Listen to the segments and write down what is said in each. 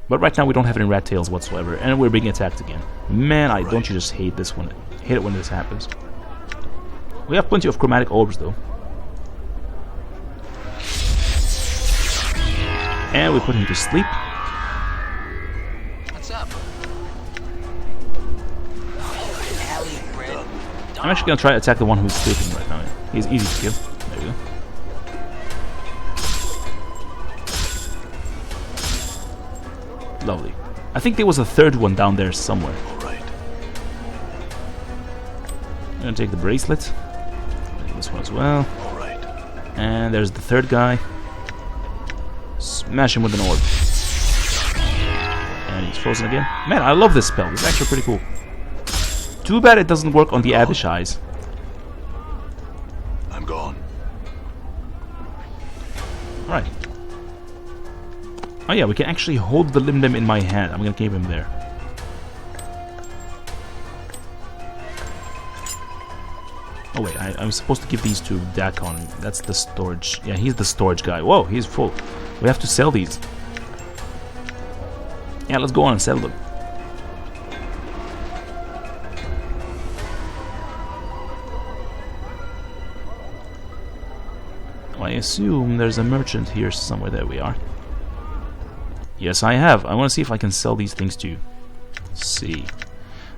But right now we don't have any rat tails whatsoever, and we're being attacked again. Man, don't you just hate this one? Hate it when this happens. We have plenty of chromatic orbs though. And we put him to sleep. What's up? I'm actually gonna try to attack the one who's sleeping right now. He's easy to kill. There we go. Lovely. I think there was a third one down there somewhere. Alright. I'm gonna take the bracelet. Take this one as well. Alright. And there's the third guy. Smash him with an orb. And he's frozen again. Man, I love this spell. It's actually pretty cool. Too bad it doesn't work on the Abishais. I'm gone. Right. Oh yeah, we can actually hold the Limdim in my hand. I'm gonna keep him there. Oh wait, I'm supposed to give these to Dakon. That's the storage. Yeah, he's the storage guy. Whoa, he's full. We have to sell these. Yeah, let's go on and sell them. I assume there's a merchant here somewhere. There we are. Yes, I have. I want to see if I can sell these things to you. See.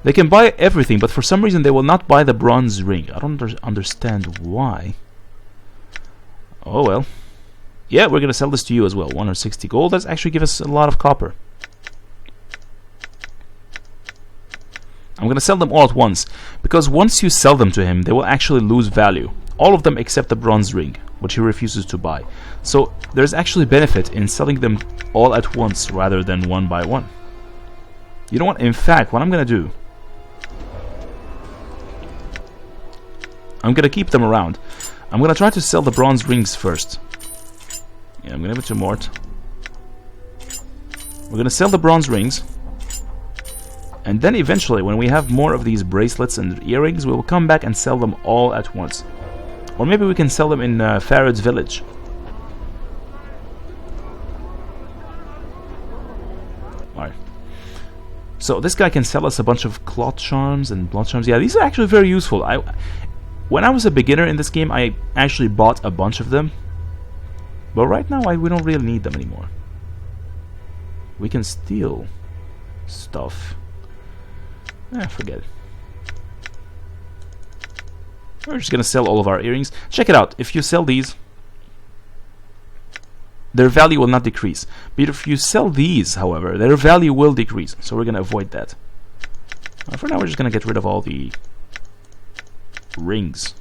They can buy everything, but for some reason they will not buy the bronze ring. I don't understand why. Oh well. Yeah, we're going to sell this to you as well. 160 gold. That's actually give us a lot of copper. I'm going to sell them all at once, because once you sell them to him, they will actually lose value. All of them except the bronze ring, which he refuses to buy. So there's actually benefit in selling them all at once rather than one by one. You know what? In fact, what I'm going to do, I'm going to keep them around. I'm going to try to sell the bronze rings first. Yeah, I'm going to give it to Mort. We're going to sell the bronze rings. And then eventually, when we have more of these bracelets and earrings, we will come back and sell them all at once. Or maybe we can sell them in Pharod's village. Alright. So this guy can sell us a bunch of cloth charms and blood charms. Yeah, these are actually very useful. When I was a beginner in this game, I actually bought a bunch of them. But right now, we don't really need them anymore. We can steal stuff. Forget it. We're just gonna sell all of our earrings. Check it out. If you sell these, their value will not decrease. But if you sell these, however, their value will decrease. So we're gonna avoid that. For now, we're just gonna get rid of all the rings.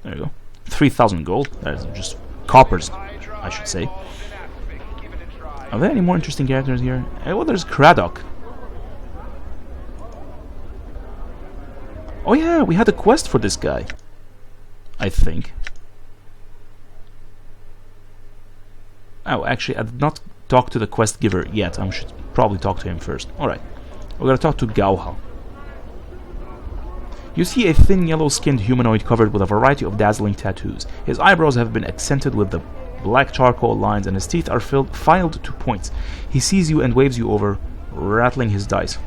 There you go. 3,000 gold. That is just coppers, I should say. Are there any more interesting characters here? Well, there's Craddock. Oh yeah, we had a quest for this guy, I think. Oh, actually, I did not talk to the quest giver yet. I should probably talk to him first. Alright, we're gonna talk to Gauha. You see a thin yellow-skinned humanoid covered with a variety of dazzling tattoos. His eyebrows have been accented with the black charcoal lines, and his teeth are filed to points. He sees you and waves you over, rattling his dice.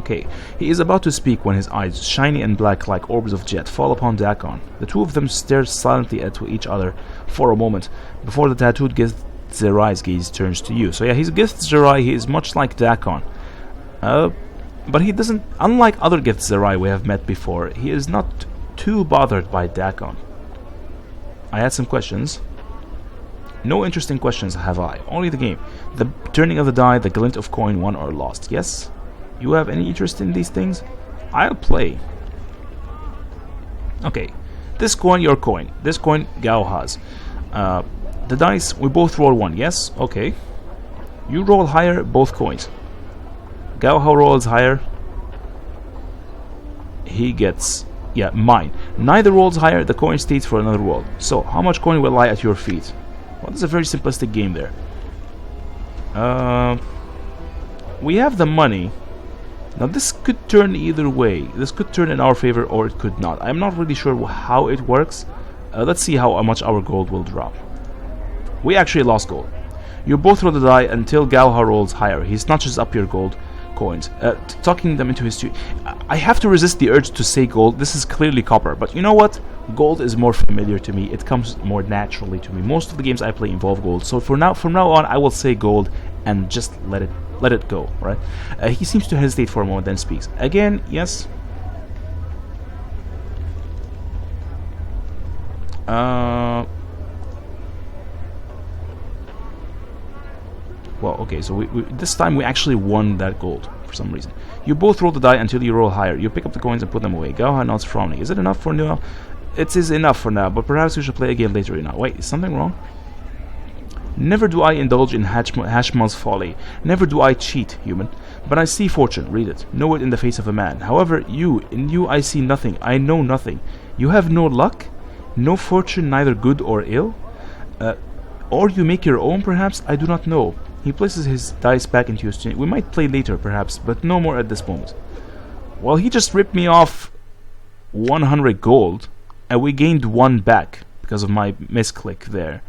Okay, he is about to speak when his eyes, shiny and black like orbs of jet, fall upon Dakon. The two of them stare silently at each other for a moment, before the tattooed Githzerai's gaze turns to you. So yeah, he's Githzerai. He is much like Dakon. But he doesn't, unlike other Githzerai we have met before, he is not too bothered by Dakon. I had some questions. No interesting questions have I, only the game. The turning of the die, the glint of coin won or lost. Yes? You have any interest in these things? I'll play. Okay. This coin, your coin. This coin, Gauha's. The dice, we both roll one. Yes? Okay. You roll higher, both coins. Gauha rolls higher. He gets... yeah, mine. Neither rolls higher, the coin stays for another roll. So, how much coin will lie at your feet? Well, this is a very simplistic game there. We have the money. Now, this could turn either way. This could turn in our favor, or it could not. I'm not really sure how it works. Let's see how much our gold will drop. We actually lost gold. You both roll the die until Galha rolls higher. He snatches up your gold coins, tucking them into his suit. I have to resist the urge to say gold. This is clearly copper, but you know what? Gold is more familiar to me. It comes more naturally to me. Most of the games I play involve gold, so from now on, I will say gold and just let it go. Right? He seems to hesitate for a moment, then speaks again. Yes. Well, okay, so this time we actually won that gold for some reason. You both roll the die until you roll higher. You pick up the coins and put them away. Galha nods, frowning. Is it enough for now? It is enough for now, but perhaps we should play again later. You know. Wait, is something wrong? Never do I indulge in Hashmal's folly. Never do I cheat, human. But I see fortune, read it, know it in the face of a man. However, in you I see nothing, I know nothing. You have no luck? No fortune, neither good or ill? Or you make your own, perhaps? I do not know. He places his dice back into his chain. We might play later, perhaps, but no more at this moment. Well, he just ripped me off 100 gold, and we gained 1 back because of my misclick there.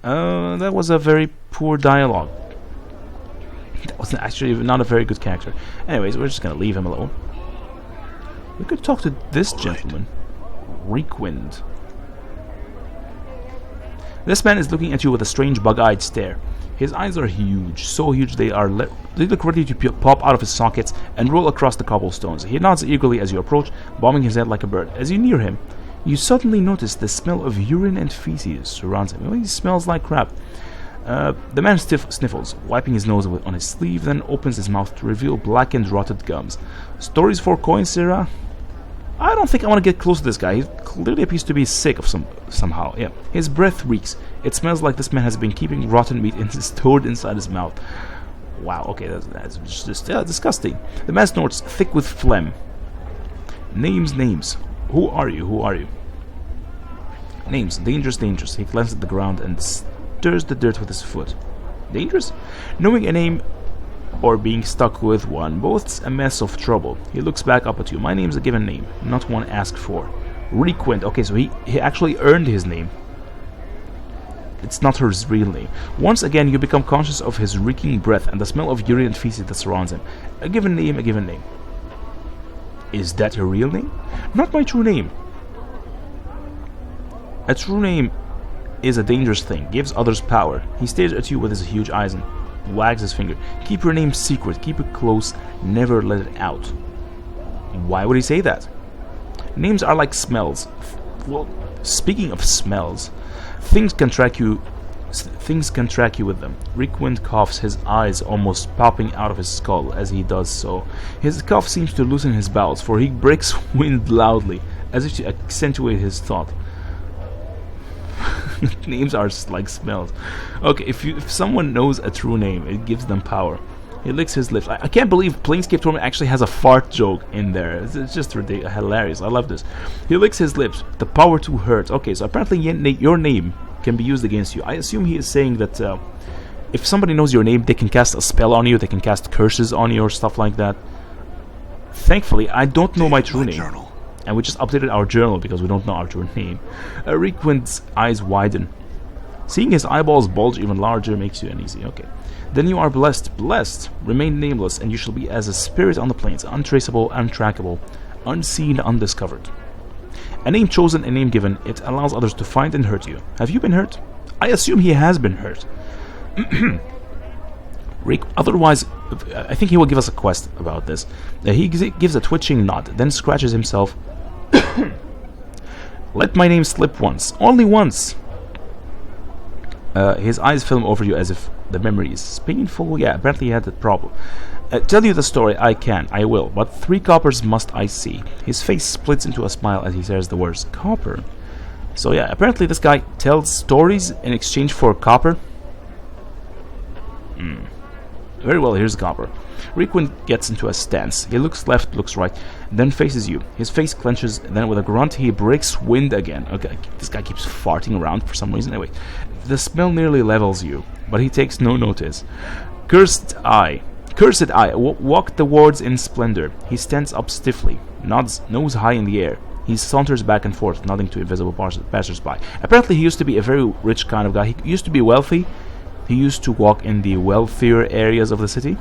That was a very poor dialogue. That was actually not a very good character. Anyways, we're just gonna leave him alone. We could talk to this gentleman, Reekwind. This man is looking at you with a strange bug-eyed stare. His eyes are huge, so huge they look ready to pop out of his sockets and roll across the cobblestones. He nods eagerly as you approach, bobbing his head like a bird. As you near him, you suddenly notice the smell of urine and feces surrounds him. Well, he smells like crap. The man sniffles, wiping his nose on his sleeve, then opens his mouth to reveal blackened, rotted gums. Stories for coins, Sarah? I don't think I want to get close to this guy. He clearly appears to be sick of somehow. Yeah, his breath reeks. It smells like this man has been keeping rotten meat stored inside his mouth. Wow, okay, that's just disgusting. The man snorts, thick with phlegm. Names. Who are you? Names. Dangerous. He glances at the ground and stirs the dirt with his foot. Dangerous? Knowing a name or being stuck with one, both's a mess of trouble. He looks back up at you. My name's a given name, not one asked for. Reekwind. Okay, so he actually earned his name. It's not his real name. Once again, you become conscious of his reeking breath and the smell of urine and feces that surrounds him. A given name. Is that your real name? Not my true name. A true name is a dangerous thing, gives others power. He stares at you with his huge eyes and wags his finger. Keep your name secret, keep it close, never let it out. Why would he say that? Names are like smells. Well, speaking of smells, things can track you with them. Reekwind coughs, his eyes almost popping out of his skull as he does so. His cough seems to loosen his bowels, for he breaks wind loudly, as if to accentuate his thought. Names are like smells. Okay, if someone knows a true name, it gives them power. He licks his lips. I can't believe Planescape Tournament actually has a fart joke in there. It's just ridiculous, hilarious. I love this. He licks his lips. The power to hurt. Okay, so apparently your name can be used against you. I assume he is saying that if somebody knows your name, they can cast a spell on you, they can cast curses on you or stuff like that. Thankfully, I don't know my true name. Journal. And we just updated our journal because we don't know our true name. Reekwind's eyes widen. Seeing his eyeballs bulge even larger makes you uneasy. Okay. Then you are blessed. Blessed. Remain nameless, and you shall be as a spirit on the plains, untraceable, untrackable, unseen, undiscovered. A name chosen, a name given, it allows others to find and hurt you. Have you been hurt? I assume he has been hurt. Otherwise, I think he will give us a quest about this. He gives a twitching nod, then scratches himself. Let my name slip once. Only once. His eyes film over you as if the memory is painful. Yeah, apparently he had that problem. Tell you the story, I will, but 3 coppers must I see. His face splits into a smile as he says the words copper. So yeah, apparently this guy tells stories in exchange for copper. Very well, here's the copper. Reekwind gets into a stance. He looks left, looks right, then faces you. His face clenches, then with a grunt he breaks wind again. Okay, this guy keeps farting around for some reason. Anyway, the smell nearly levels you, but he takes no notice. Cursed eye, walk the wards in splendor. He stands up stiffly, nods, nose high in the air. He saunters back and forth, nodding to invisible passers-by. Apparently, he used to be a very rich kind of guy. He used to be wealthy. He used to walk in the wealthier areas of the city.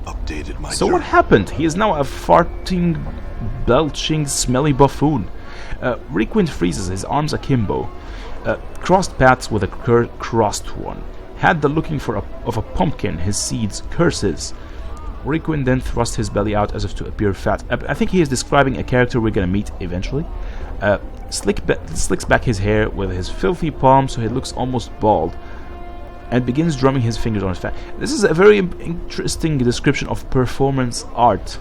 Updated my So what happened? He is now a farting, belching, smelly buffoon. Requint freezes, his arms akimbo. Crossed paths with a crossed one. Had the looking of a pumpkin, his seeds, curses. Requin then thrust his belly out as if to appear fat. I think he is describing a character we're gonna meet eventually. Slicks back his hair with his filthy palm so he looks almost bald, and begins drumming his fingers on his fat. This is a very interesting description of performance art.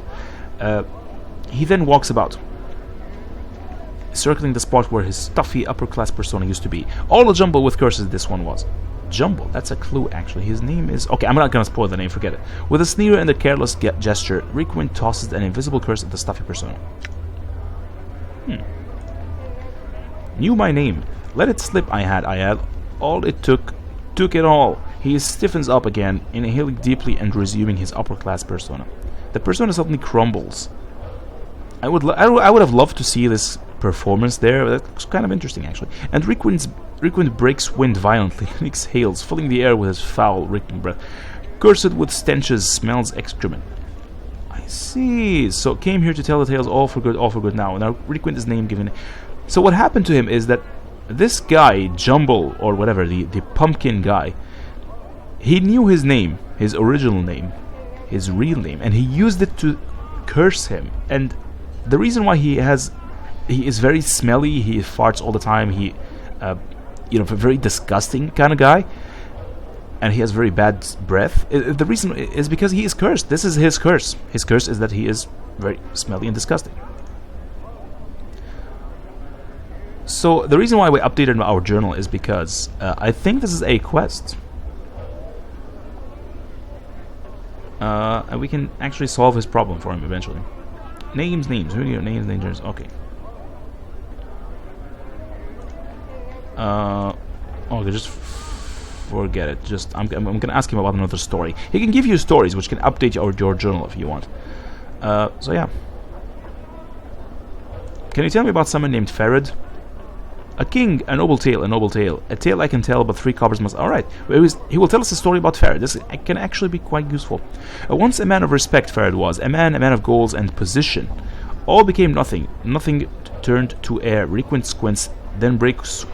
He then walks about, circling the spot where his stuffy upper-class persona used to be. All a jumble with curses this one was. Jumble, that's a clue actually. His name is... Okay, I'm not gonna spoil the name, forget it. With a sneer and a careless gesture, Requin tosses an invisible curse at the stuffy persona. Knew my name. Let it slip, I had. All it took it all. He stiffens up again, inhaling deeply and resuming his upper-class persona. The persona suddenly crumbles. I would have loved to see this performance there. That looks kind of interesting, actually. And Requin breaks wind violently and exhales, filling the air with his foul, reeking breath. Cursed with stenches, smells excrement. I see. So came here to tell the tales, all for good now. Now Requin is name given. So what happened to him is that this guy, Jumble, or whatever, the pumpkin guy, he knew his name, his original name, his real name, and he used it to curse him. And the reason why he is very smelly, he farts all the time, he a very disgusting kind of guy, and he has very bad breath. The reason is because he is cursed. This is his curse. His curse is that he is very smelly and disgusting. So the reason why we updated our journal is because I think this is a quest. And we can actually solve his problem for him eventually. Names. Who do your names? Okay. Okay, just forget it. I'm gonna ask him about another story. He can give you stories which can update your journal if you want. So yeah. Can you tell me about someone named Pharod? A king, a noble tale. A tale I can tell, but 3 coppers must... Alright, he will tell us a story about Pharod. This can actually be quite useful. Once a man of respect, Pharod was. A man of goals and position. All became nothing. Nothing turned to air. Requint squints, then breaks...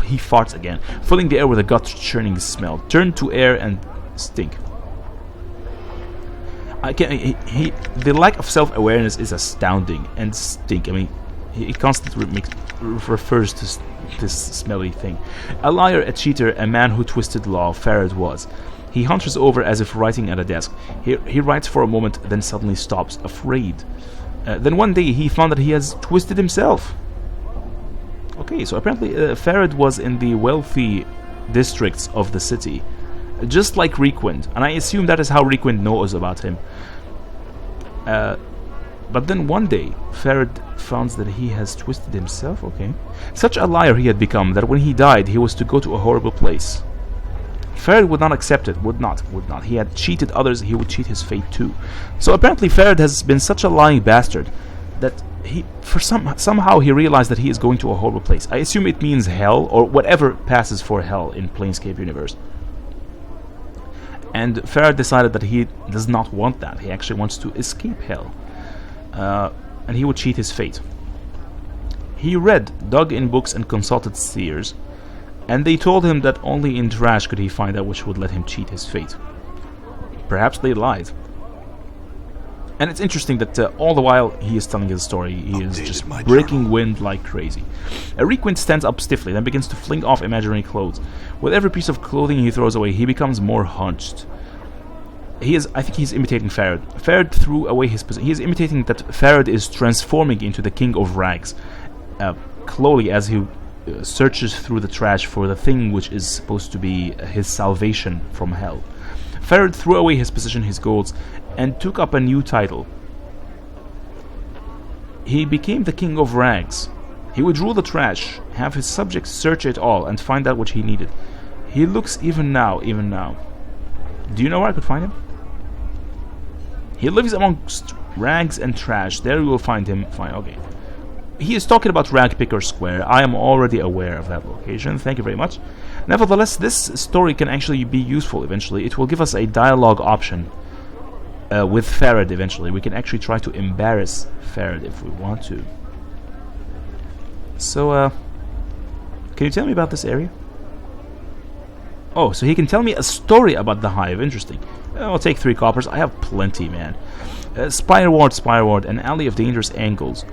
He farts again, filling the air with a gut-churning smell. Turned to air and stink. The lack of self-awareness is astounding. And stink, I mean... He constantly refers to this smelly thing. A liar, a cheater, a man who twisted law, Pharod was. He hunters over as if writing at a desk. He writes for a moment, then suddenly stops, afraid. Then one day he found that he has twisted himself. Okay, so apparently Pharod was in the wealthy districts of the city, just like Requin, and I assume that is how Requin knows about him. But then one day, Pharod found that he has twisted himself, okay. Such a liar he had become that when he died, he was to go to a horrible place. Pharod would not accept it, would not. He had cheated others, he would cheat his fate too. So apparently Pharod has been such a lying bastard that somehow he realized that he is going to a horrible place. I assume it means hell, or whatever passes for hell in Planescape universe. And Pharod decided that he does not want that. He actually wants to escape hell. And he would cheat his fate. He dug in books and consulted seers, and they told him that only in trash could he find that which would let him cheat his fate. Perhaps they lied. And it's interesting that all the while he is telling his story, he is just breaking wind like crazy. Requin stands up stiffly, then begins to fling off imaginary clothes. With every piece of clothing he throws away, he becomes more hunched. I think he's imitating Pharod. Pharod threw away his position. He is imitating that Pharod is transforming into the king of rags, slowly as he searches through the trash for the thing which is supposed to be his salvation from hell. Pharod threw away his position, his goals, and took up a new title. He became the king of rags. He would rule the trash, have his subjects search it all, and find out what he needed. He looks even now. Do you know where I could find him? He lives amongst Rags and trash. There you will find him. Fine, okay. He is talking about Rag Picker Square. I am already aware of that location. Thank you very much. Nevertheless, this story can actually be useful eventually. It will give us a dialogue option with Pharod eventually. We can actually try to embarrass Pharod if we want to. So, can you tell me about this area? Oh, so he can tell me a story about the hive. Interesting. I'll take 3 coppers. I have plenty, man. Spireward, an alley of dangerous angles.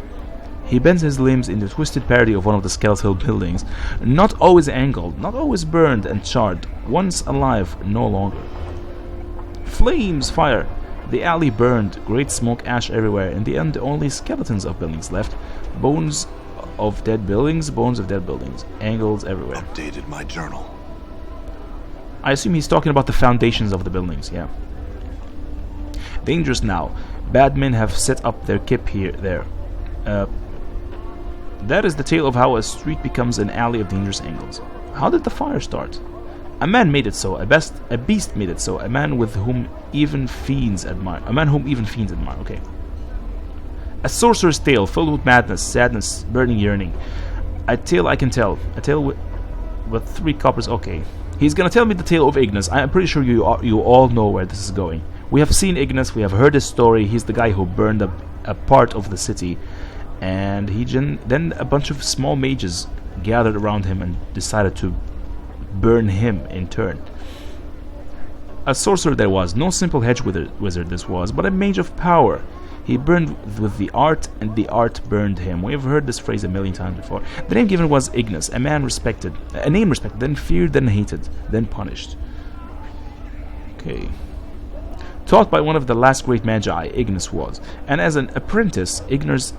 He bends his limbs in the twisted parody of one of the skeletal buildings. Not always angled, not always burned and charred. Once alive, no longer. Flames, fire. The alley burned. Great smoke, ash everywhere. In the end, only skeletons of buildings left. Bones of dead buildings. Angles everywhere. Updated my journal. I assume he's talking about the foundations of the buildings, yeah. Dangerous now. Bad men have set up their kip there. That is the tale of how a street becomes an alley of dangerous angles. How did the fire start? A man made it so. A beast made it so. A man whom even fiends admire. Okay. A sorcerer's tale filled with madness, sadness, burning yearning. A tale I can tell. A tale with 3 coppers. Okay. He's gonna tell me the tale of Ignis. I'm pretty sure you all know where this is going. We have seen Ignis. We have heard his story. He's the guy who burned up a part of the city. And then a bunch of small mages gathered around him and decided to burn him in turn. A sorcerer there was, no simple hedge wizard this was, but a mage of power. He burned with the art, and the art burned him. We have heard this phrase a million times before. The name given was Ignis, a name respected, then feared, then hated, then punished. Okay. Taught by one of the last great magi, Ignis was, and as an apprentice, Ignis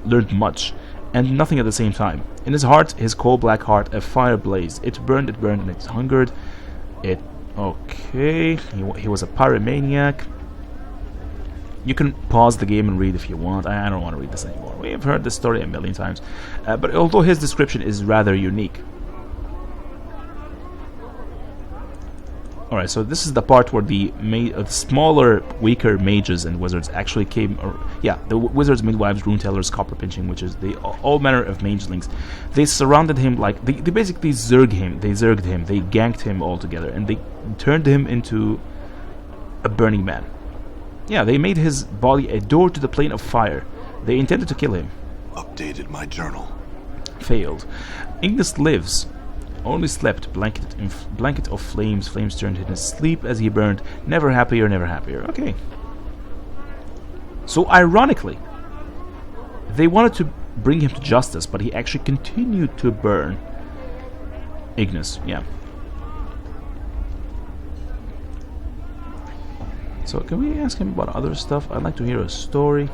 learned much, and nothing at the same time. In his heart, his coal-black heart, a fire blazed. It burned, and it hungered. Okay, he was a pyromaniac. You can pause the game and read if you want. I don't want to read this anymore. We have heard this story a million times. But although his description is rather unique. Alright, so this is the part where the smaller, weaker mages and wizards actually came... the wizards, midwives, rune-tellers, copper-pinching witches, all manner of magelings. They surrounded him like... They basically zerged him. They ganked him all together. And they turned him into a burning man. Yeah, they made his body a door to the plane of fire. They intended to kill him. Updated my journal. Failed. Ignis lives. Only slept, blanket of flames. Flames turned in his sleep as he burned. Never happier, never happier. Okay. So ironically, they wanted to bring him to justice, but he actually continued to burn. Ignis, yeah. So can we ask him about other stuff? I'd like to hear a story.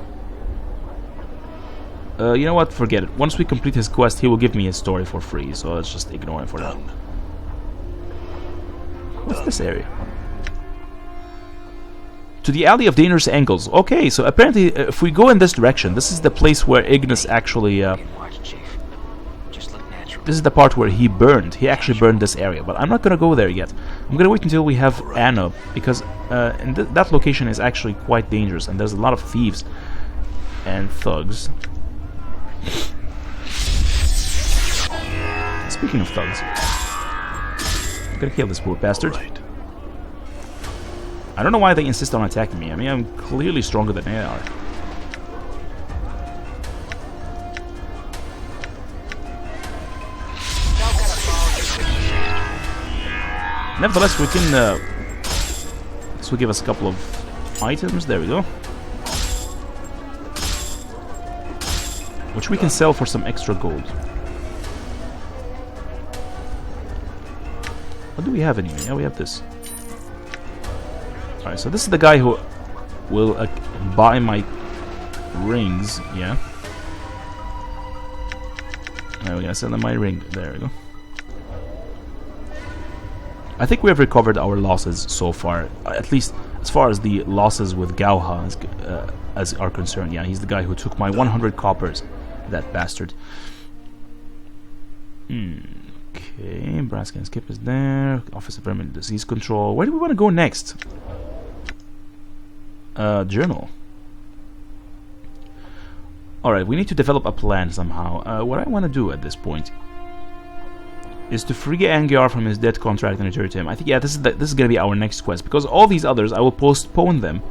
You know what? Forget it. Once we complete his quest, he will give me his story for free. So let's just ignore him for now. What's this area? To the alley of dangerous angles. Okay, so apparently, if we go in this direction, this is the place where Ignis actually. This is the part where he burned. He actually burned this area, but I'm not gonna go there yet. I'm gonna wait until we have Anna, because that location is actually quite dangerous, and there's a lot of thieves and thugs. Speaking of thugs, I'm gonna kill this poor bastard. I don't know why they insist on attacking me. I mean, I'm clearly stronger than they are. Nevertheless, we can. This will give us a couple of items. There we go. Which we can sell for some extra gold. What do we have anyway? Yeah, we have this. Alright, so this is the guy who will buy my rings. Yeah. Alright, we're gonna sell him my ring. There we go. I think we have recovered our losses so far, at least as far as the losses with Gauha as are concerned. Yeah, he's the guy who took my 100 coppers, that bastard. Okay, Brass can skip is there. Office of Permanent Disease Control. Where do we want to go next? Journal. Alright, we need to develop a plan somehow. What I want to do at this point is to free Angiar from his debt contract and return to him. I think, yeah, this is going to be our next quest, because all these others, I will postpone them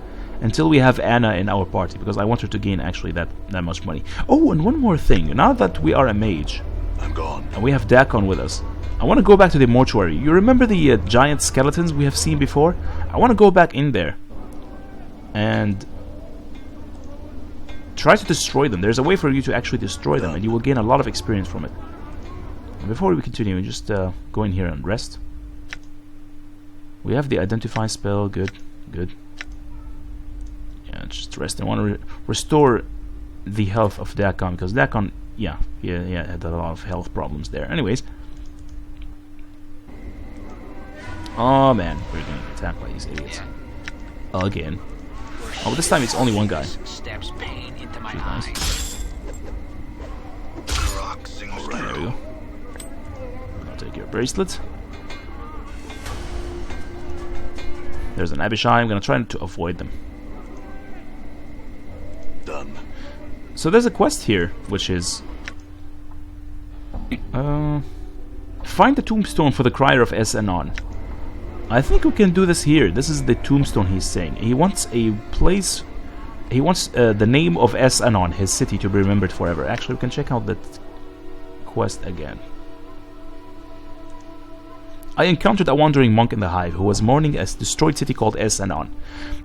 until we have Anna in our party, because I want her to gain actually that much money. Oh, and one more thing. Now that we are a mage, I'm gone. and we have Dakon with us, I want to go back to the mortuary. You remember the giant skeletons we have seen before? I want to go back in there and try to destroy them. There's a way for you to actually destroy them, and you will gain a lot of experience from it. And before we continue, we just go in here and rest. We have the identify spell. Good, good. Yeah, just rest. I want to restore the health of Dakon, because Dakon, yeah, had a lot of health problems there. Anyways. Oh man, we're getting attacked by these idiots. Again. Oh, this time it's only one guy. Stabs pain into my Nice. There we go. I'll take your bracelet. There's an Abishai. I'm gonna try to avoid them. Done. So there's a quest here, which is find the tombstone for the Crier of Es-Anon. I think we can do this here. This is the tombstone he's saying. He wants a place. He wants the name of Es-Anon, his city, to be remembered forever. Actually, we can check out that quest again. I encountered a wandering monk in the hive who was mourning a destroyed city called Es-Anon.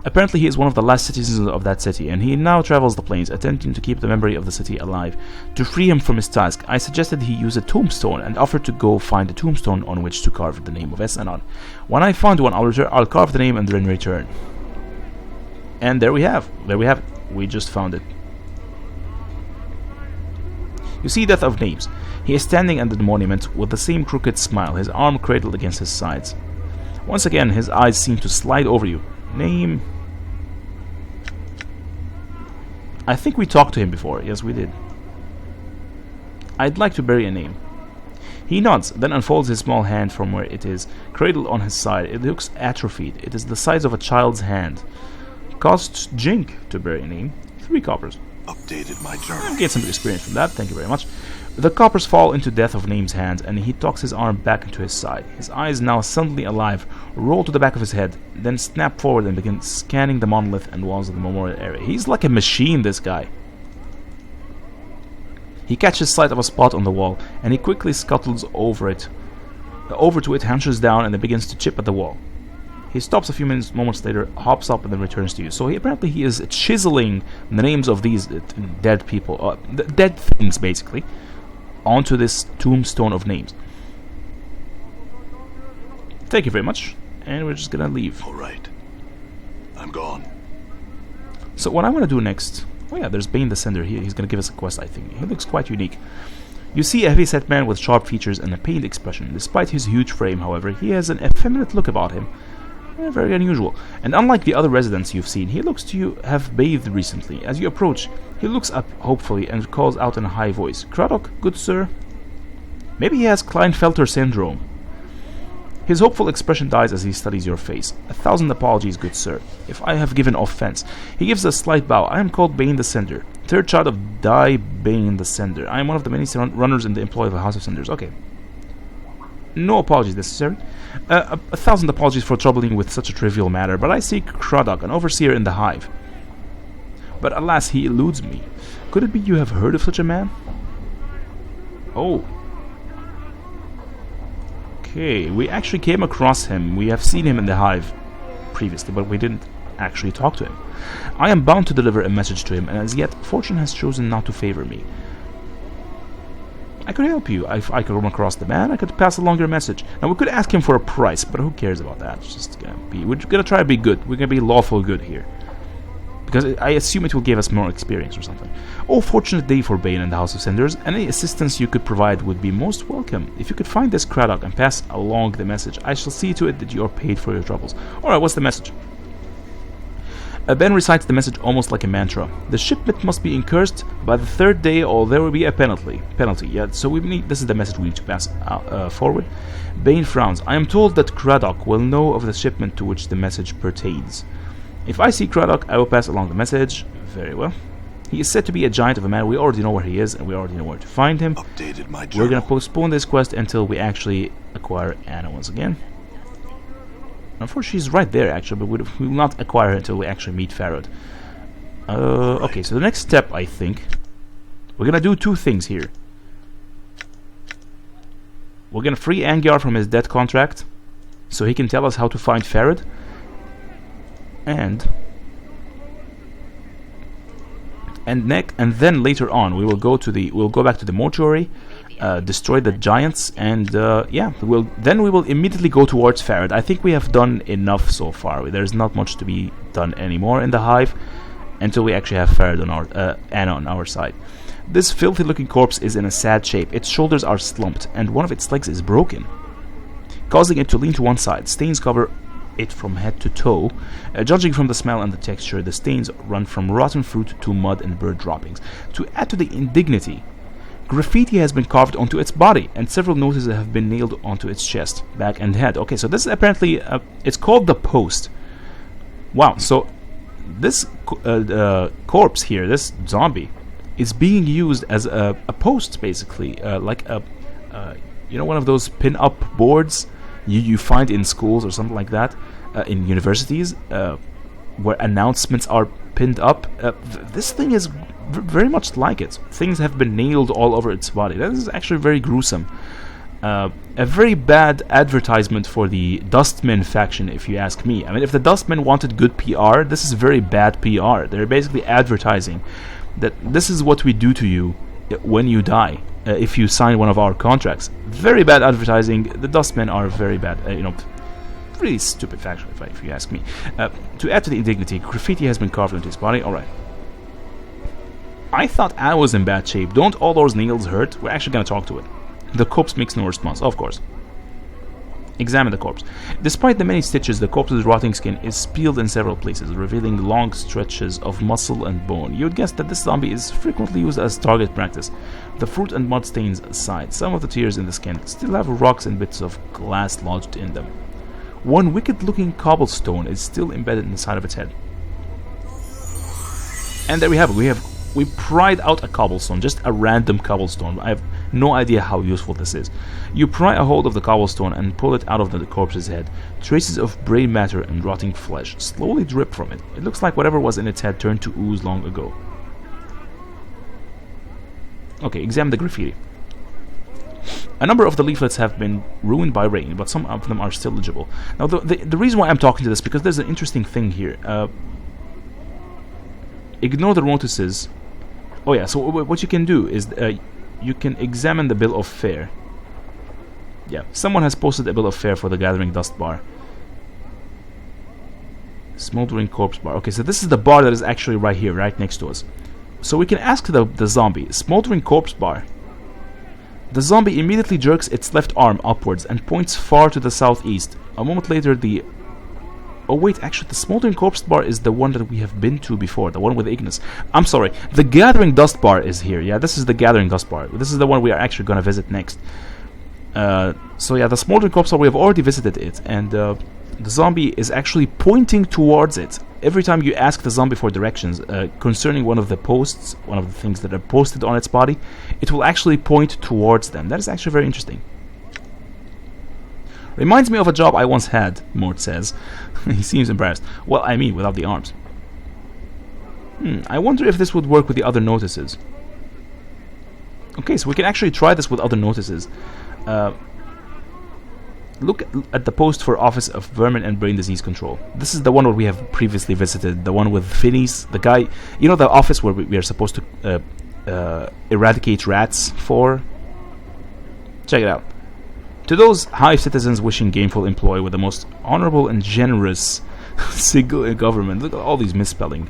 Apparently he is one of the last citizens of that city, and he now travels the plains, attempting to keep the memory of the city alive. To free him from his task, I suggested he use a tombstone, and offered to go find a tombstone on which to carve the name of Es-Anon. When I find one, I'll carve the name and then return. And there we have it. We just found it. You see Death of Names. He is standing under the monument with the same crooked smile, his arm cradled against his sides. Once again, his eyes seem to slide over you. Name... I think we talked to him before. Yes, we did. I'd like to bury a name. He nods, then unfolds his small hand from where it is, cradled on his side. It looks atrophied. It is the size of a child's hand. Costs Jink to bury a name. 3 coppers. Updated my journal. I'll get some experience from that, thank you very much. The coppers fall into Death of Name's hands, and he tucks his arm back into his side. His eyes, now suddenly alive, roll to the back of his head, then snap forward and begin scanning the monolith and walls of the memorial area. He's like a machine, this guy. He catches sight of a spot on the wall, and he quickly scuttles over to it, hunches down, and then begins to chip at the wall. He stops a few moments later, hops up, and then returns to you. So apparently he is chiseling the names of these dead people, dead things basically, onto this tombstone of names. Thank you very much, and we're just gonna leave. Alright. I'm gone. So what I want to do next... Oh yeah, there's Bane the Sender here. He's gonna give us a quest, I think. He looks quite unique. You see a heavy-set man with sharp features and a pained expression. Despite his huge frame, however, he has an effeminate look about him. Very unusual. And unlike the other residents you've seen, he looks to have bathed recently. As you approach, he looks up hopefully and calls out in a high voice, "Craddock, good sir?" Maybe he has Klinefelter syndrome. His hopeful expression dies as he studies your face. "1,000 apologies, good sir, if I have given offense." He gives a slight bow. "I am called Bane the Sender, third child of Dai Bane the Sender. I am one of the many runners in the employ of the House of Senders." Okay. No apologies necessary. 1,000 apologies for troubling you with such a trivial matter, but I seek Craddock, an overseer in the hive. But alas, he eludes me. Could it be you have heard of such a man? Oh. Okay, we actually came across him. We have seen him in the hive previously, but we didn't actually talk to him. I am bound to deliver a message to him, and as yet, fortune has chosen not to favor me. I could help you. If I could come across the man, I could pass along your message. Now, we could ask him for a price, but who cares about that? It's just we're gonna try to be good. We're gonna be lawful good here. Because I assume it will give us more experience or something. Oh, fortunate day for Bane and the House of Senders. Any assistance you could provide would be most welcome. If you could find this Craddock and pass along the message, I shall see to it that you are paid for your troubles. Alright, what's the message? Ben recites the message almost like a mantra. The shipment must be incursed by the 3rd day, or there will be a penalty. Yeah. So this is the message we need to pass forward. Bane frowns. I am told that Craddock will know of the shipment to which the message pertains. If I see Craddock, I will pass along the message. Very well. He is said to be a giant of a man. We already know where he is, and we already know where to find him. Updated my We're journal. gonna postpone this quest until we actually acquire Anna once again. Unfortunately, she's right there, actually, but we will not acquire her until we actually meet Pharod. Okay, so the next step, I think, we're gonna do two things here. We're gonna free Angyar from his debt contract, so he can tell us how to find Pharod, and then later on we'll go back to the mortuary, destroy the giants, and yeah, we will immediately go towards Pharod. I think we have done enough so far. There's not much to be done anymore in the hive until we actually have Pharod on our Anna on our side. This filthy looking corpse is in a sad shape. Its shoulders are slumped and one of its legs is broken, causing it to lean to one side. Stains cover it from head to toe. Judging from the smell and the texture, the stains run from rotten fruit to mud and bird droppings. To add to the indignity, graffiti has been carved onto its body, and several notices have been nailed onto its chest, back, and head. Okay, so this is apparently it's called the post. Wow, so this corpse here, this zombie, is being used as a post, basically, like a one of those pin-up boards you find in schools or something like that, in universities, where announcements are pinned up. This thing is very much like it. Things have been nailed all over its body. That is actually very gruesome. A very bad advertisement for the Dustmen faction, if you ask me. I mean, if the Dustmen wanted good PR, this is very bad PR. They're basically advertising that this is what we do to you when you die, if you sign one of our contracts. Very bad advertising. The Dustmen are very bad, really stupid faction, if you ask me. To add to the indignity, graffiti has been carved into his body. Alright. I thought Anna was in bad shape. Don't all those nails hurt? We're actually going to talk to it. The corpse makes no response, of course. Examine the corpse. Despite the many stitches, the corpse's rotting skin is peeled in several places, revealing long stretches of muscle and bone. You'd guess that this zombie is frequently used as target practice. The fruit and mud stains aside, some of the tears in the skin still have rocks and bits of glass lodged in them. One wicked-looking cobblestone is still embedded in the side of its head. And there we have it. We pried out a cobblestone, just a random cobblestone. I have no idea how useful this is. You pry a hold of the cobblestone and pull it out of the corpse's head. Traces of brain matter and rotting flesh slowly drip from it. It looks like whatever was in its head turned to ooze long ago. Okay, examine the graffiti. A number of the leaflets have been ruined by rain, but some of them are still legible. Now, the reason why I'm talking to this, because there's an interesting thing here. Ignore the notices. Oh yeah, so what you can do is you can examine the bill of fare. Yeah, someone has posted a bill of fare for the Gathering Dust bar. Smoldering Corpse bar. Okay, so this is the bar that is actually right here, right next to us. So we can ask the zombie, Smoldering Corpse bar. The zombie immediately jerks its left arm upwards and points far to the southeast. A moment later, oh wait, actually the Smoldering Corpse bar is the one that we have been to before, the one with Ignis. I'm sorry, the Gathering Dust bar is here. Yeah, this is the Gathering Dust bar. This is the one we are actually going to visit next. So yeah, the Smoldering Corpse bar, we have already visited it, and the zombie is actually pointing towards it. Every time you ask the zombie for directions concerning one of the posts, one of the things that are posted on its body, it will actually point towards them. That is actually very interesting. Reminds me of a job I once had, Mort says. He seems embarrassed. Well, I mean, without the arms. I wonder if this would work with the other notices. Okay, so we can actually try this with other notices. Look at the post for Office of Vermin and Brain Disease Control. This is the one where we have previously visited. The one with Phineas, the guy... You know the office where we are supposed to eradicate rats for? Check it out. To those hive citizens wishing gainful employ with the most honorable and generous single government. Look at all these misspelling.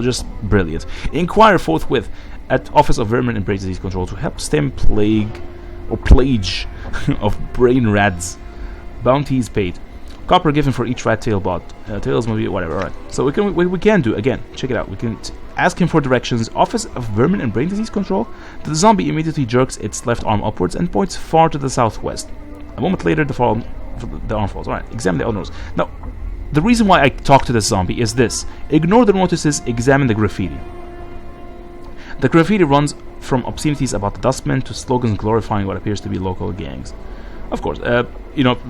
Just brilliant. Inquire forthwith at Office of Vermin and Brain Disease Control to help stem plague of brain rats. Bounties paid. Copper given for each rat tail bought. Tails maybe whatever. Alright. So we can do again. Check it out. We can ask him for directions. Office of Vermin and Brain Disease Control. The zombie immediately jerks its left arm upwards and points far to the southwest. A moment later, the arm falls. Alright, examine the other nose. Now, the reason why I talk to this zombie is this. Ignore the notices, examine the graffiti. The graffiti runs from obscenities about the Dustmen to slogans glorifying what appears to be local gangs. Of course,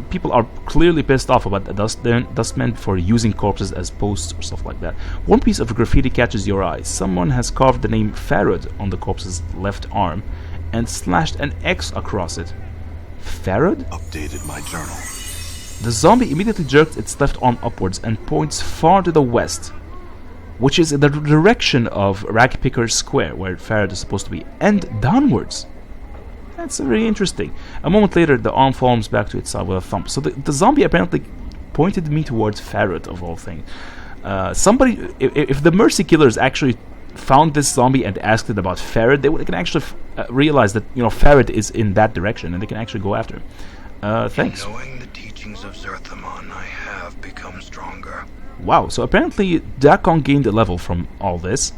people are clearly pissed off about the Dustmen for using corpses as posts or stuff like that. One piece of graffiti catches your eye. Someone has carved the name Pharod on the corpse's left arm and slashed an X across it. Pharod? Updated my journal. The zombie immediately jerks its left arm upwards and points far to the west, which is in the direction of Ragpicker's Square, where Pharod is supposed to be, and downwards. That's very interesting. A moment later, the arm falls back to its side with a thump. So the zombie apparently pointed me towards Pharod, of all things. Somebody, if the Mercy Killers actually found this zombie and asked it about Pharod, they can actually realize that Pharod is in that direction, and they can actually go after him. Thanks. Knowing the teachings of Zerthamon, I have become stronger. Wow, so apparently Dakon gained a level from all this.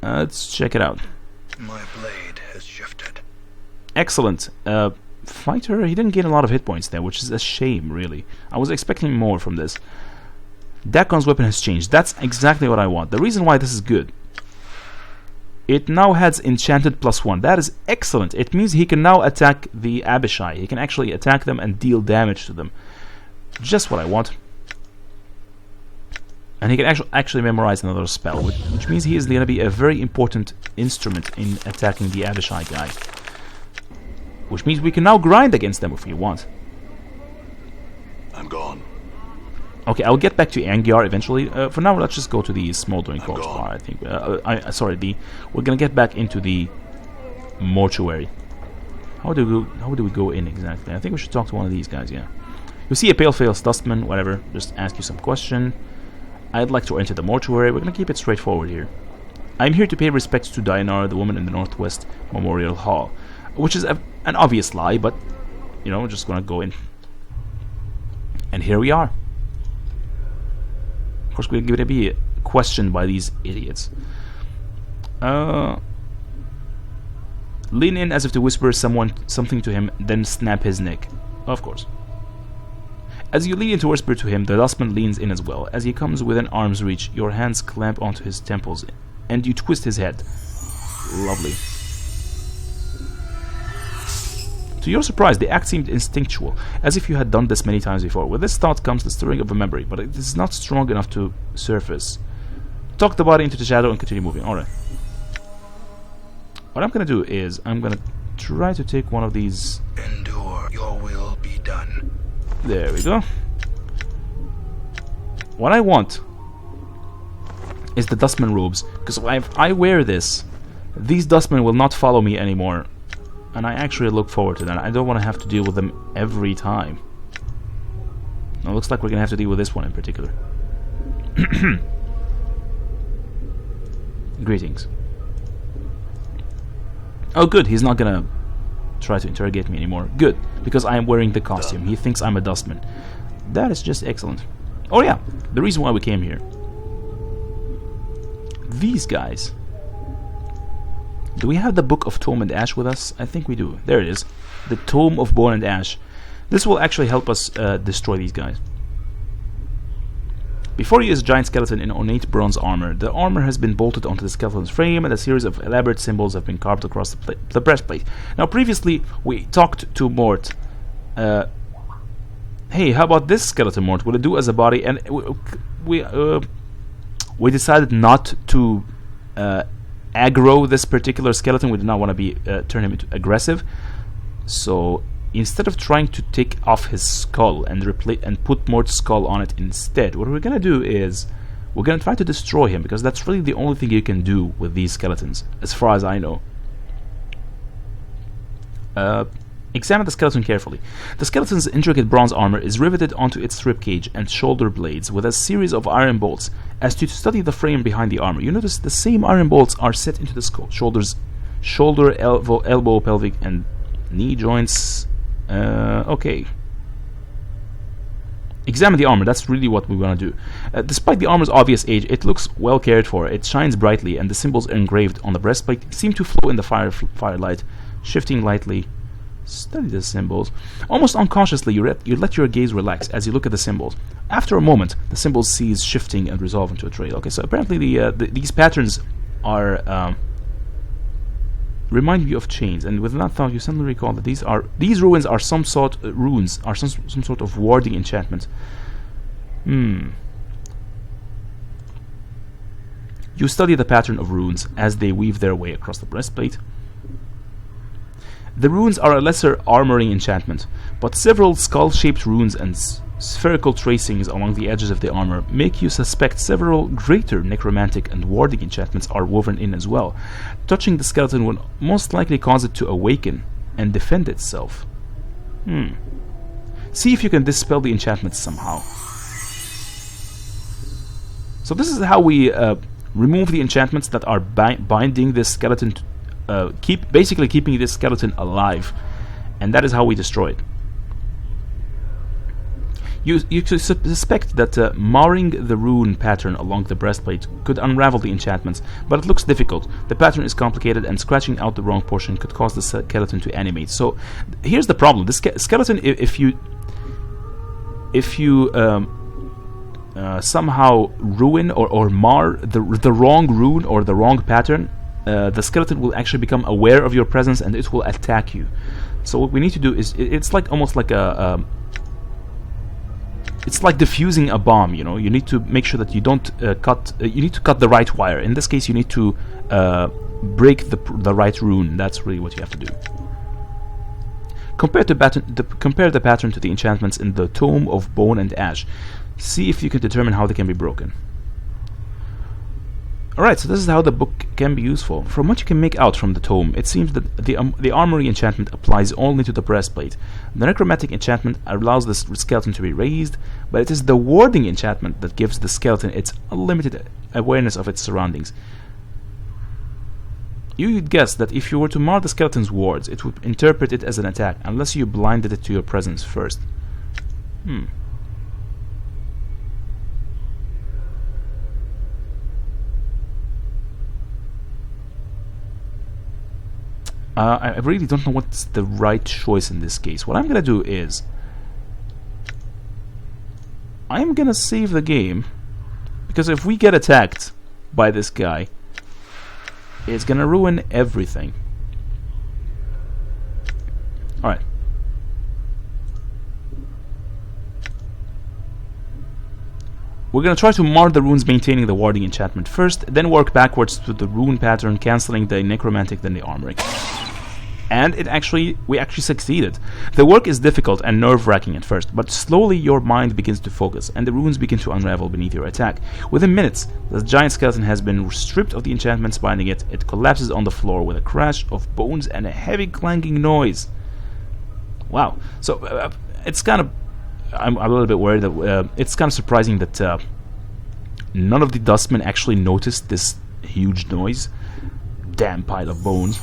Let's check it out. My blade has shifted. Excellent. Fighter, he didn't gain a lot of hit points there, which is a shame, really. I was expecting more from this. Dakon's weapon has changed. That's exactly what I want. The reason why this is good, it now has enchanted +1. That is excellent. It means he can now attack the Abishai. He can actually attack them and deal damage to them. Just what I want. And he can actually memorize another spell, which means he is going to be a very important instrument in attacking the Abishai guy. Which means we can now grind against them if we want. I'm gone. Okay, I'll get back to Angiar eventually. For now, let's just go to the Smoldering Corpse gone. bar, I think. We're gonna get back into the Mortuary. How do we go in exactly? I think we should talk to one of these guys, yeah. You see a pale-faced Dustman, whatever, just ask you some question. I'd like to enter the Mortuary. We're gonna keep it straightforward here. I'm here to pay respects to Dianar, the woman in the Northwest Memorial Hall. Which is an obvious lie, but, we're just gonna go in. And here we are. Of course, we're going to be questioned by these idiots. Lean in as if to whisper something to him, then snap his neck. Of course. As you lean in to whisper to him, the Dustman leans in as well. As he comes within arm's reach, your hands clamp onto his temples, and you twist his head. Lovely. To your surprise, the act seemed instinctual, as if you had done this many times before. With this thought comes the stirring of a memory, but it is not strong enough to surface. Tuck the body into the shadow and continue moving. Alright. What I'm gonna do is, I'm gonna try to take one of these... Endure, your will be done. There we go. What I want is the Dustman robes, because if I wear this, these Dustmen will not follow me anymore. And I actually look forward to that. I don't want to have to deal with them every time. Now, it looks like we're going to have to deal with this one in particular. Greetings. Oh, good. He's not going to try to interrogate me anymore. Good. Because I am wearing the costume. He thinks I'm a Dustman. That is just excellent. Oh, yeah. The reason why we came here. These guys... Do we have the Book of Tome and Ash with us? I think we do. There it is. The Tome of Bone and Ash. This will actually help us destroy these guys. Before you is a giant skeleton in ornate bronze armor. The armor has been bolted onto the skeleton's frame, and a series of elaborate symbols have been carved across the breastplate. Now, previously, we talked to Mort. Hey, how about this skeleton, Mort? Will it do as a body? And we decided not to... aggro this particular skeleton. We did not want to be turn him into aggressive, so instead of trying to take off his skull and put Mort's skull on it instead, what we're gonna do is we're gonna try to destroy him, because that's really the only thing you can do with these skeletons, as far as I know. Examine the skeleton carefully. The skeleton's intricate bronze armor is riveted onto its ribcage and shoulder blades with a series of iron bolts. As to study the frame behind the armor, you notice the same iron bolts are set into the shoulders, shoulder, elbow, pelvic, and knee joints. Okay. Examine the armor. That's really what we want to do. Despite the armor's obvious age, it looks well cared for. It shines brightly, and the symbols engraved on the breastplate seem to flow in the firelight, shifting lightly. Study the symbols. Almost unconsciously, you let your gaze relax as you look at the symbols. After a moment, the symbols cease shifting and resolve into a trail. Okay, so apparently these patterns are remind you of chains, and with that thought, you suddenly recall that these ruins are some sort some sort of warding enchantment. You study the pattern of runes as they weave their way across the breastplate. The runes are a lesser armoring enchantment, but several skull-shaped runes and spherical tracings along the edges of the armor make you suspect several greater necromantic and warding enchantments are woven in as well. Touching the skeleton will most likely cause it to awaken and defend itself. See if you can dispel the enchantments somehow. So this is how we remove the enchantments that are binding this skeleton to basically keeping this skeleton alive, and that is how we destroy it. You suspect that marring the rune pattern along the breastplate could unravel the enchantments, but it looks difficult. The pattern is complicated, and scratching out the wrong portion could cause the skeleton to animate. So here's the problem: this skeleton, if you somehow ruin or mar the wrong rune or the wrong pattern, the skeleton will actually become aware of your presence and it will attack you. So what we need to do is, it's like almost like it's like diffusing a bomb. You know, you need to make sure that you don't you need to cut the right wire. In this case, you need to break the right rune. That's really what you have to do. Compare the pattern to the enchantments in the Tome of Bone and Ash. See if you can determine how they can be broken. Alright, so this is how the book can be useful. From what you can make out from the tome, it seems that the armory enchantment applies only to the breastplate. The necromantic enchantment allows the skeleton to be raised, but it is the warding enchantment that gives the skeleton its unlimited awareness of its surroundings. You would guess that if you were to mar the skeleton's wards, it would interpret it as an attack, unless you blinded it to your presence first. I really don't know what's the right choice in this case. What I'm gonna do is I'm gonna save the game, because if we get attacked by this guy, it's gonna ruin everything. Alright. We're gonna try to mar the runes maintaining the warding enchantment first, then work backwards to the rune pattern, cancelling the necromantic, then the armory. And we actually succeeded. The work is difficult and nerve-wracking at first, but slowly your mind begins to focus, and the runes begin to unravel beneath your attack. Within minutes, the giant skeleton has been stripped of the enchantments binding it. It collapses on the floor with a crash of bones and a heavy clanking noise. Wow. So, it's kind of... I'm a little bit worried that it's kind of surprising that none of the Dustmen actually noticed this huge noise. Damn pile of bones.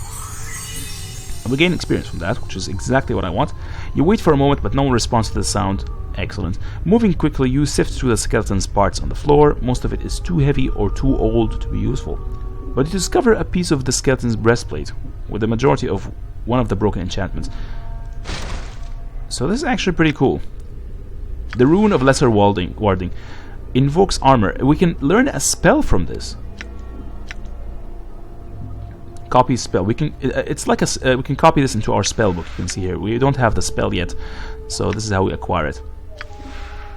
And we gain experience from that, which is exactly what I want. You wait for a moment, but no one responds to the sound. Excellent. Moving quickly, you sift through the skeleton's parts on the floor. Most of it is too heavy or too old to be useful. But you discover a piece of the skeleton's breastplate, with the majority of one of the broken enchantments. So this is actually pretty cool. The Rune of Lesser Warding invokes armor. We can learn a spell from this. Copy spell. We can. It's like a. We can copy this into our spell book. You can see here. We don't have the spell yet, so this is how we acquire it.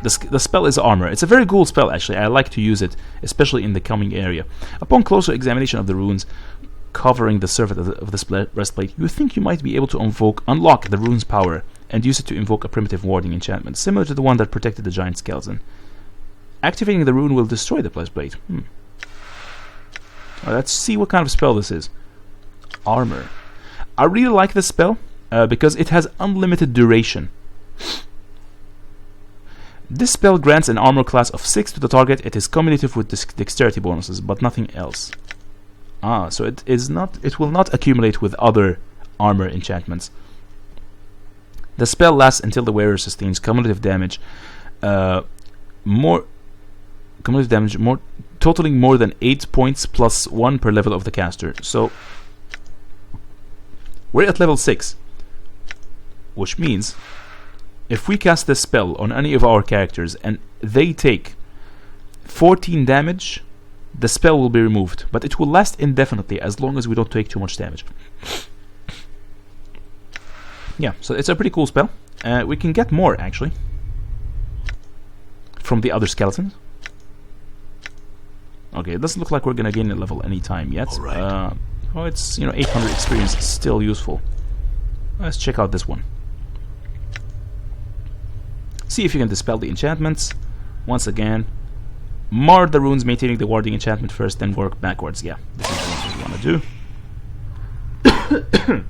The spell is armor. It's a very cool spell, actually. I like to use it, especially in the coming area. Upon closer examination of the runes covering the surface of this breastplate, you think you might be able to unlock the rune's power and use it to invoke a primitive warding enchantment, similar to the one that protected the giant skeleton. Activating the rune will destroy the breastplate. Let's see what kind of spell this is. Armor. I really like this spell because it has unlimited duration. This spell grants an armor class of 6 to the target. It is cumulative with dexterity bonuses, but nothing else. So it is not. It will not accumulate with other armor enchantments. The spell lasts until the wearer sustains cumulative damage, totaling more than 8 points plus 1 per level of the caster. So we're at level 6, which means if we cast this spell on any of our characters and they take 14 damage, the spell will be removed, but it will last indefinitely as long as we don't take too much damage. Yeah, so it's a pretty cool spell. We can get more, actually, from the other skeletons. Okay, it doesn't look like we're gonna gain a level anytime yet. Right. Oh, it's, 800 experience, still useful. Let's check out this one. See if you can dispel the enchantments. Once again, mar the runes, maintaining the warding enchantment first, then work backwards. Yeah, this is what we want to do.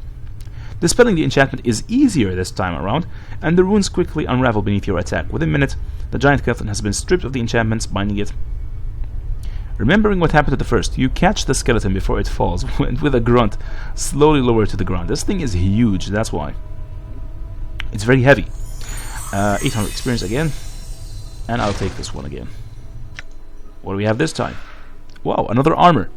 Dispelling the enchantment is easier this time around, and the runes quickly unravel beneath your attack. Within minutes, the giant skeleton has been stripped of the enchantments binding it. Remembering what happened to the first, you catch the skeleton before it falls, and with a grunt, slowly lower it to the ground. This thing is huge, that's why. It's very heavy. 800 experience again, and I'll take this one again. What do we have this time? Wow, another armor.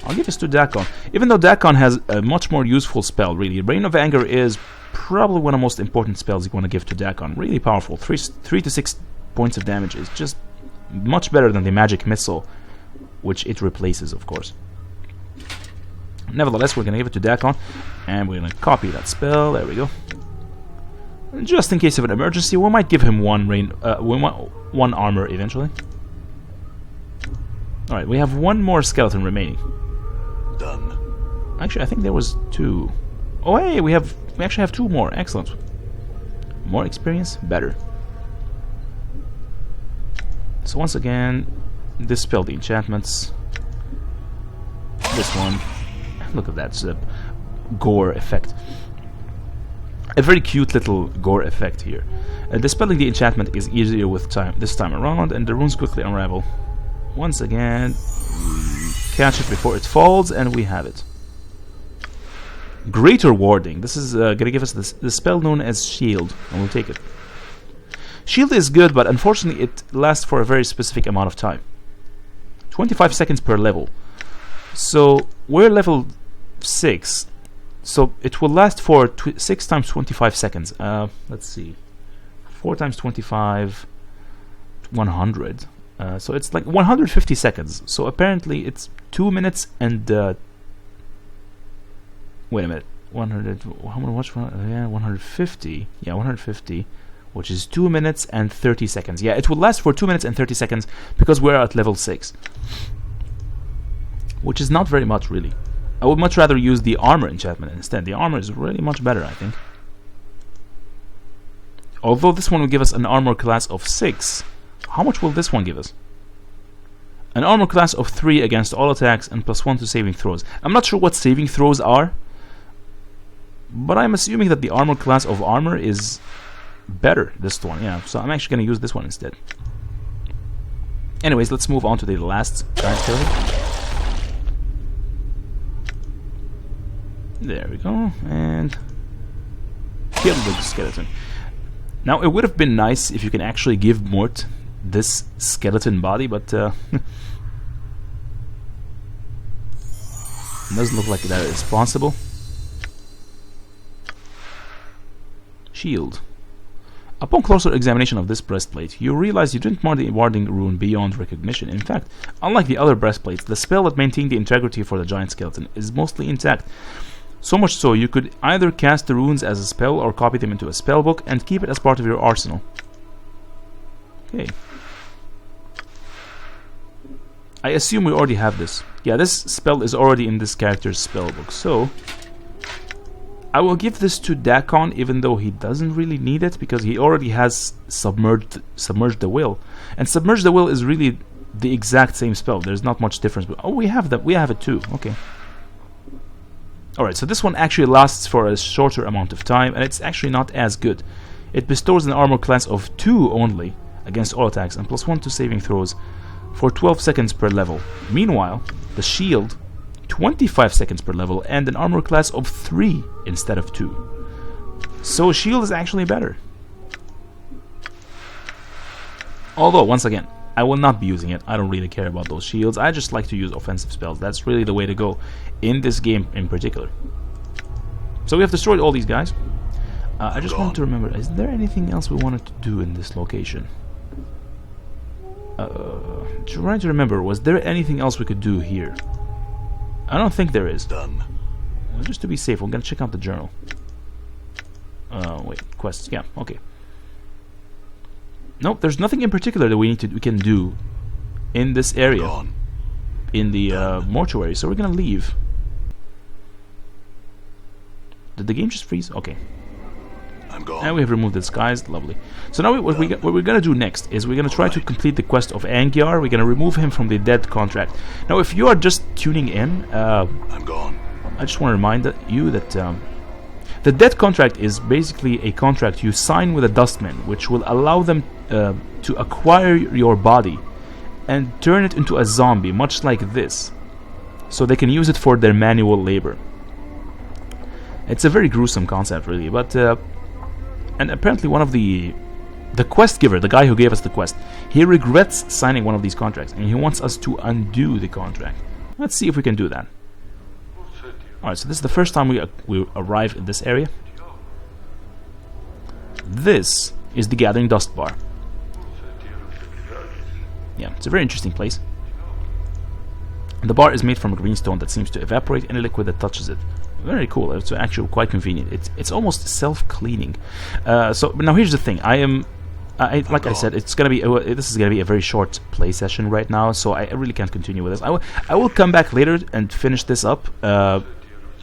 I'll give this to Dakon. Even though Dakon has a much more useful spell, really. Reign of Anger is probably one of the most important spells you want to give to Dakon. Really powerful. 3 to 6 points of damage is just much better than the magic missile, which it replaces, of course. Nevertheless, we're going to give it to Dakon, and we're going to copy that spell. There we go. Just in case of an emergency, we might give him one armor eventually. Alright, we have one more skeleton remaining. Done. Actually, I think there was 2. Oh, hey, we actually have 2 more. Excellent. More experience, better. So once again, dispel the enchantments. This one. Look at that gore effect. A very cute little gore effect here. Dispelling the enchantment is easier with this time around, and the runes quickly unravel. Once again, catch it before it falls, and we have it. Greater warding. This is going to give us the spell known as Shield, and we'll take it. Shield is good, but unfortunately it lasts for a very specific amount of time. 25 seconds per level. So we're level 6. So it will last for 6 times 25 seconds. Let's see. 4 times 25, 100. So it's like 150 seconds. So apparently it's 2 minutes and... wait a minute. 100... How much? Yeah, 150. Yeah, 150. Which is 2 minutes and 30 seconds. Yeah, it will last for 2 minutes and 30 seconds because we're at level 6. Which is not very much, really. I would much rather use the armor enchantment instead. The armor is really much better, I think. Although this one will give us an armor class of 6. How much will this one give us? An armor class of 3 against all attacks and +1 to saving throws. I'm not sure what saving throws are, but I'm assuming that the armor class of armor is better, this one. Yeah, so I'm actually going to use this one instead. Anyways, let's move on to the last giant skeleton. There we go, and kill the skeleton. Now, it would have been nice if you can actually give Mort this skeleton body, but it doesn't look like that is possible. Shield. Upon closer examination of this breastplate, you realize you didn't mar the warding rune beyond recognition. In fact, unlike the other breastplates, the spell that maintained the integrity for the giant skeleton is mostly intact. So much so, you could either cast the runes as a spell or copy them into a spellbook and keep it as part of your arsenal. Okay. I assume we already have this. Yeah, this spell is already in this character's spellbook, so I will give this to Dakon, even though he doesn't really need it, because he already has submerged the will. And submerge the will is really the exact same spell. There's not much difference. But, oh, we have that. We have it too. Okay. Alright, so this one actually lasts for a shorter amount of time, and it's actually not as good. It bestows an armor class of 2 only against all attacks, and +1 to saving throws for 12 seconds per level. Meanwhile, the shield, 25 seconds per level, and an armor class of 3 instead of 2. So shield is actually better. Although, once again, I will not be using it. I don't really care about those shields. I just like to use offensive spells. That's really the way to go in this game in particular. So we have destroyed all these guys. I just wanted to remember, is there anything else we wanted to do in this location? Trying to remember, was there anything else we could do here? I don't think there is. Done. Well, just to be safe, we're gonna check out the journal. Wait, quests. Yeah, okay. Nope, there's nothing in particular that we can do in this area, Gone. in the mortuary. So we're gonna leave. Did the game just freeze? Okay. I'm gone. And we have removed the disguise. Lovely. So now what we're gonna do next is we're gonna try to complete the quest of Angiar. We're gonna remove him from the dead contract. Now, if you are just tuning in, I'm gone. I just want to remind you that the dead contract is basically a contract you sign with a Dustmen, which will allow them to acquire your body and turn it into a zombie, much like this, so they can use it for their manual labor. It's a very gruesome concept, really, but and apparently one of the quest giver, the guy who gave us the quest, he regrets signing one of these contracts, and he wants us to undo the contract. Let's see if we can do that. Alright, so this is the first time we arrive in this area. This is the Gathering Dust Bar. Yeah, it's a very interesting place. The bar is made from a green stone that seems to evaporate any liquid that touches it. Very cool. It's actually quite convenient. It's almost self-cleaning. So now here's the thing. Like I said, it's gonna be this is gonna be a very short play session right now. So I really can't continue with this. I will come back later and finish this up.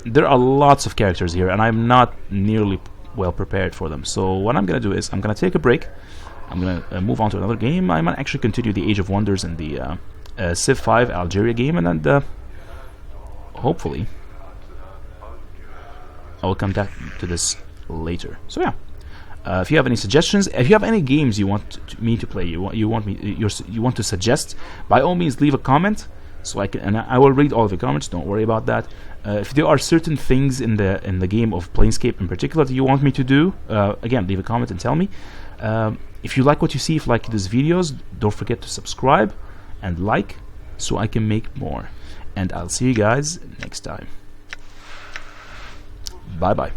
There are lots of characters here, and I'm not nearly well prepared for them. So what I'm gonna do is I'm gonna take a break. I'm gonna move on to another game. I might actually continue the Age of Wonders and the Civ 5 Algeria game, and then hopefully I will come back to this later. So yeah, if you have any suggestions, if you have any games you want me to play, you want to suggest, by all means leave a comment, so I will read all of the comments. Don't worry about that. If there are certain things in the game of Planescape in particular that you want me to do, again, leave a comment and tell me. If you like what you see, if you like these videos, don't forget to subscribe and like, so I can make more. And I'll see you guys next time. Bye bye.